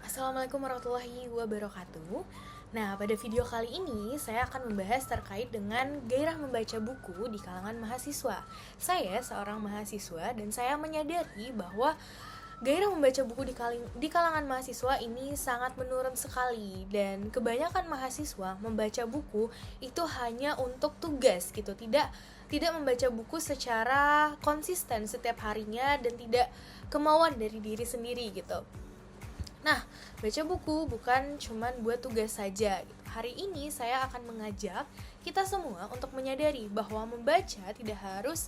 Assalamualaikum warahmatullahi wabarakatuh. Nah, pada video kali ini saya akan membahas terkait dengan gairah membaca buku di kalangan mahasiswa. Saya seorang mahasiswa dan saya menyadari bahwa gairah membaca buku di kalangan mahasiswa ini sangat menurun sekali, dan kebanyakan mahasiswa membaca buku itu hanya untuk tugas gitu, tidak membaca buku secara konsisten setiap harinya dan tidak kemauan dari diri sendiri gitu. Nah, baca buku bukan cuman buat tugas saja gitu. Hari ini saya akan mengajak kita semua untuk menyadari bahwa membaca tidak harus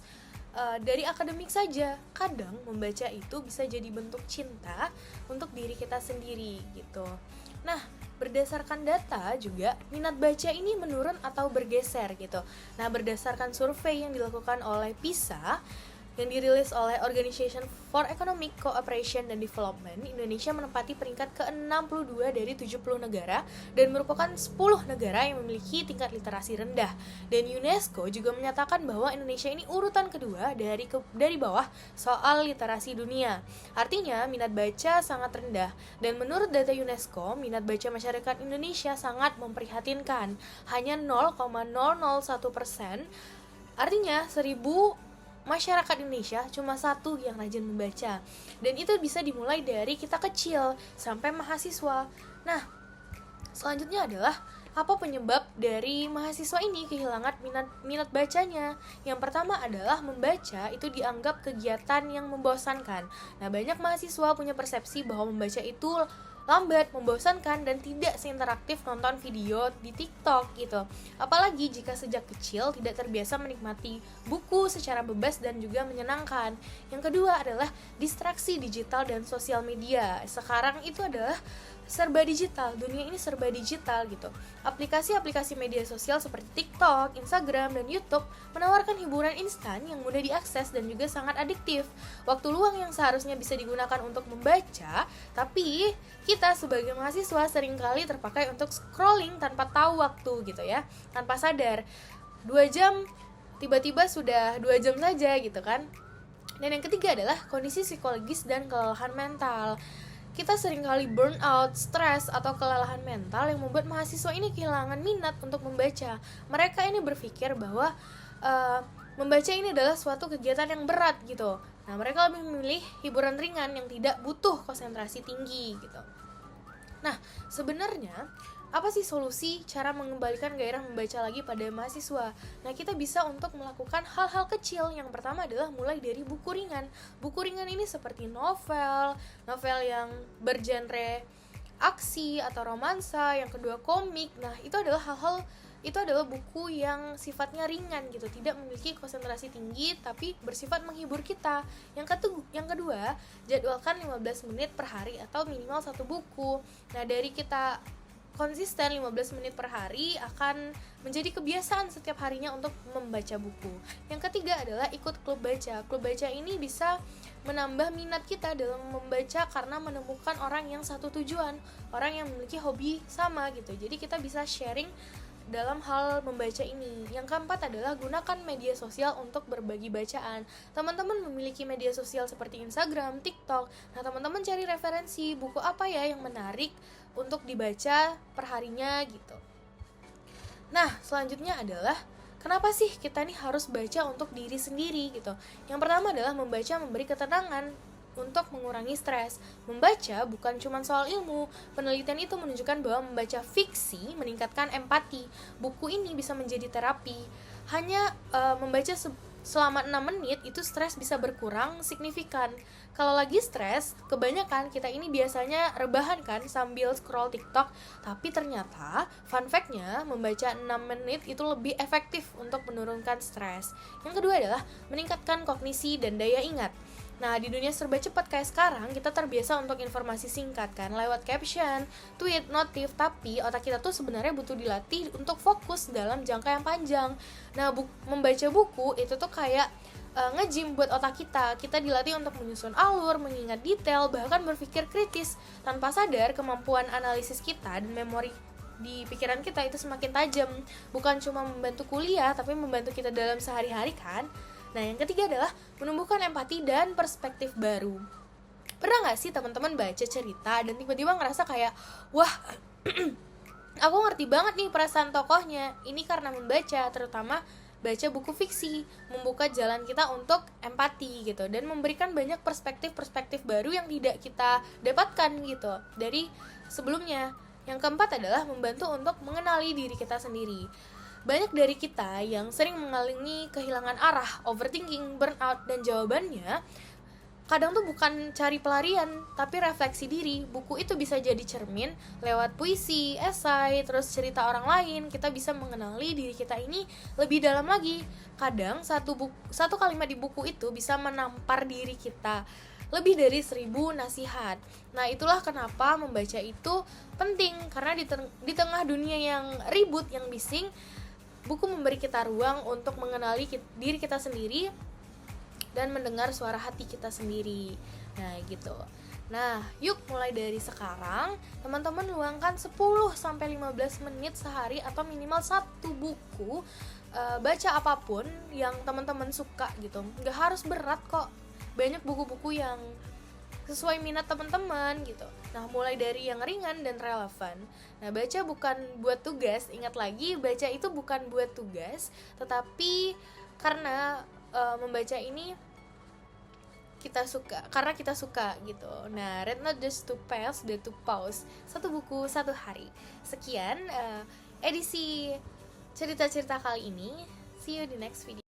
dari akademik saja. Kadang membaca itu bisa jadi bentuk cinta untuk diri kita sendiri gitu. Nah, berdasarkan data juga minat baca ini menurun atau bergeser gitu. Nah, berdasarkan survei yang dilakukan oleh PISA yang dirilis oleh Organization for Economic Cooperation and Development, Indonesia menempati peringkat ke-62 dari 70 negara dan merupakan 10 negara yang memiliki tingkat literasi rendah. Dan UNESCO juga menyatakan bahwa Indonesia ini urutan kedua dari bawah soal literasi dunia. Artinya, minat baca sangat rendah. Dan menurut data UNESCO, minat baca masyarakat Indonesia sangat memprihatinkan. Hanya 0,001%. Artinya, 1000 masyarakat Indonesia cuma satu yang rajin membaca, dan itu bisa dimulai dari kita kecil sampai mahasiswa. Nah, selanjutnya adalah apa penyebab dari mahasiswa ini kehilangan minat bacanya. Yang pertama adalah membaca itu dianggap kegiatan yang membosankan. Nah, banyak mahasiswa punya persepsi bahwa membaca itu lambat, membosankan, dan tidak seinteraktif nonton video di TikTok gitu. Apalagi jika sejak kecil tidak terbiasa menikmati buku secara bebas dan juga menyenangkan. Yang kedua adalah distraksi digital dan sosial media. Sekarang itu adalah serba digital, dunia ini serba digital gitu. Aplikasi-aplikasi media sosial seperti TikTok, Instagram, dan YouTube menawarkan hiburan instan yang mudah diakses dan juga sangat adiktif. Waktu luang yang seharusnya bisa digunakan untuk membaca, tapi kita sebagai mahasiswa seringkali terpakai untuk scrolling tanpa tahu waktu gitu ya, tanpa sadar. 2 jam tiba-tiba sudah 2 jam saja gitu kan. Dan yang ketiga adalah kondisi psikologis dan kelelahan mental. Kita seringkali burn out, stres, atau kelelahan mental yang membuat mahasiswa ini kehilangan minat untuk membaca. Mereka ini berpikir bahwa membaca ini adalah suatu kegiatan yang berat gitu. Nah, mereka lebih memilih hiburan ringan yang tidak butuh konsentrasi tinggi gitu. Nah, sebenarnya apa sih solusi cara mengembalikan gairah membaca lagi pada mahasiswa? Nah, kita bisa untuk melakukan hal-hal kecil. Yang pertama adalah mulai dari buku ringan. Buku ringan ini seperti novel yang bergenre aksi atau romansa. Yang kedua komik. Nah, itu adalah buku yang sifatnya ringan gitu, tidak memiliki konsentrasi tinggi tapi bersifat menghibur kita. Yang kedua, jadwalkan 15 menit per hari atau minimal 1 buku. Nah, dari kita konsisten 15 menit per hari akan menjadi kebiasaan setiap harinya untuk membaca buku. Yang ketiga adalah ikut klub baca. Klub baca ini bisa menambah minat kita dalam membaca karena menemukan orang yang satu tujuan, orang yang memiliki hobi sama gitu. Jadi kita bisa sharing dalam hal membaca ini. Yang keempat adalah gunakan media sosial untuk berbagi bacaan. Teman-teman memiliki media sosial seperti Instagram, TikTok. Nah, teman-teman cari referensi buku apa ya yang menarik untuk dibaca perharinya gitu. Nah, selanjutnya adalah kenapa sih kita nih harus baca untuk diri sendiri gitu. Yang pertama adalah membaca memberi ketenangan untuk mengurangi stres. Membaca bukan cuma soal ilmu. Penelitian itu menunjukkan bahwa membaca fiksi meningkatkan empati. Buku ini bisa menjadi terapi. Hanya membaca selama 6 menit itu stres bisa berkurang signifikan. Kalau lagi stres, kebanyakan kita ini biasanya rebahan kan sambil scroll TikTok. Tapi ternyata fun fact-nya membaca 6 menit itu lebih efektif untuk menurunkan stres. Yang kedua adalah meningkatkan kognisi dan daya ingat. Nah, di dunia serba cepat kayak sekarang, kita terbiasa untuk informasi singkat kan, lewat caption, tweet, notif, tapi otak kita tuh sebenarnya butuh dilatih untuk fokus dalam jangka yang panjang. Nah, membaca buku itu tuh kayak nge-gym buat otak kita. Kita dilatih untuk menyusun alur, mengingat detail, bahkan berpikir kritis. Tanpa sadar, kemampuan analisis kita dan memori di pikiran kita itu semakin tajam. Bukan cuma membantu kuliah, tapi membantu kita dalam sehari-hari kan. Nah, yang ketiga adalah menumbuhkan empati dan perspektif baru. Pernah nggak sih teman-teman baca cerita dan tiba-tiba ngerasa kayak, wah, aku ngerti banget nih perasaan tokohnya. Ini karena membaca, terutama baca buku fiksi, membuka jalan kita untuk empati gitu, dan memberikan banyak perspektif-perspektif baru yang tidak kita dapatkan gitu dari sebelumnya. Yang keempat adalah membantu untuk mengenali diri kita sendiri. Banyak dari kita yang sering mengalami kehilangan arah, overthinking, burnout, dan jawabannya kadang tuh bukan cari pelarian, tapi refleksi diri. Buku itu bisa jadi cermin. Lewat puisi, esai, terus cerita orang lain, kita bisa mengenali diri kita ini lebih dalam lagi. Kadang satu kalimat di buku itu bisa menampar diri kita lebih dari 1000 nasihat. Nah, itulah kenapa membaca itu penting, karena di tengah dunia yang ribut, yang bising, buku memberi kita ruang untuk mengenali diri kita sendiri dan mendengar suara hati kita sendiri. Nah, gitu. Nah, yuk mulai dari sekarang teman-teman luangkan 10-15 menit sehari atau minimal 1 buku. Baca apapun yang teman-teman suka gitu. Nggak harus berat kok. Banyak buku-buku yang sesuai minat teman-teman gitu. Nah, mulai dari yang ringan dan relevan. Nah, baca bukan buat tugas. Ingat lagi, baca itu bukan buat tugas, tetapi karena membaca ini karena kita suka gitu. Nah, read not just to pass, but to pause. 1 buku 1 hari. Sekian edisi cerita-cerita kali ini. See you di next video.